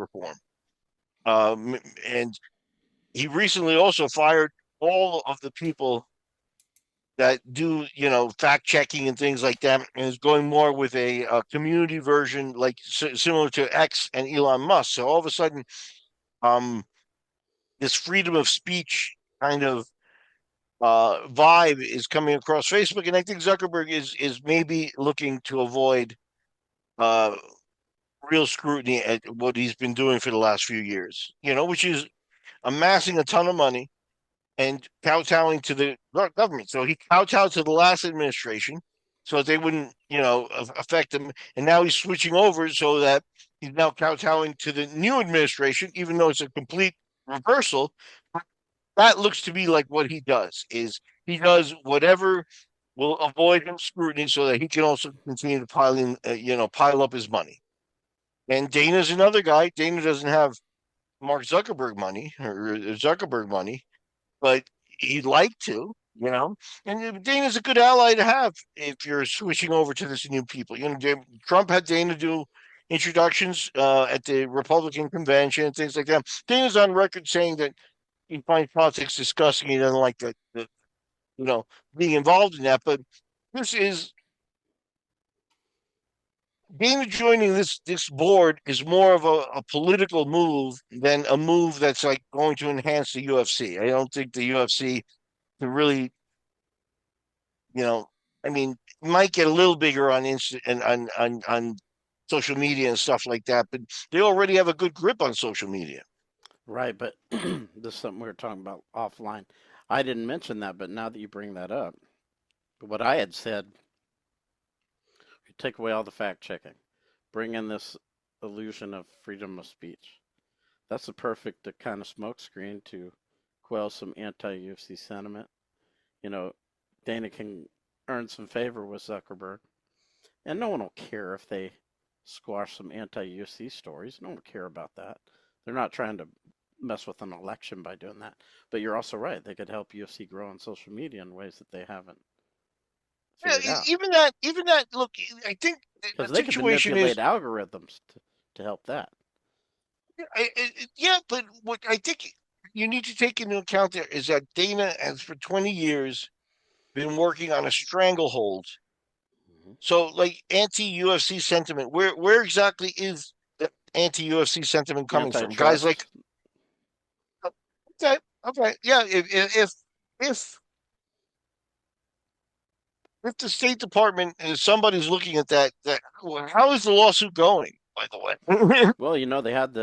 reform. And he recently also fired all of the people that do, fact checking and things like that, and is going more with a community version, like similar to X and Elon Musk. So all of a sudden, um, this freedom of speech kind of vibe is coming across Facebook, and I think Zuckerberg is maybe looking to avoid uh, real scrutiny at what he's been doing for the last few years. Which is amassing a ton of money and kowtowing to the government. So he kowtowed to the last administration so that they wouldn't, affect him. And now he's switching over so that he's now kowtowing to the new administration, even though it's a complete reversal. That looks to be like what he does is he does whatever will avoid him scrutiny so that he can also continue to pile up his money. And Dana's another guy. Dana doesn't have Mark Zuckerberg money or Zuckerberg money, but he'd like to, And Dana's a good ally to have if you're switching over to this new people. Trump had Dana do introductions at the Republican convention and things like that. Dana's on record saying that he finds politics disgusting. He doesn't like being involved in that. But this is Dana joining this board is more of a political move than a move that's like going to enhance the UFC. I don't think the UFC can really, you know, I mean, might get a little bigger on and on social media and stuff like that, but they already have a good grip on social media. Right, but this is something we were talking about offline. I didn't mention that, but now that you bring that up, what I had said, you take away all the fact checking, bring in this illusion of freedom of speech. That's the perfect kind of smokescreen to quell some anti-UFC sentiment. You know, Dana can earn some favor with Zuckerberg, and no one will care if they squash some anti-UFC stories. No one will care about that. They're not trying to mess with an election by doing that. But you're also right; they could help UFC grow on social media in ways that they haven't Yeah, figured out. even that. Look, I think the Because they could situation manipulate is, algorithms to help that. yeah, but what I think you need to take into account there is that Dana has for 20 years been working on a stranglehold. Mm-hmm. So, like anti-UFC sentiment, where exactly is the anti-UFC sentiment coming from? Guys like, Antitrust. okay, okay, yeah, if if the State Department is somebody's looking at that, how is the lawsuit going? By the way, Well, they had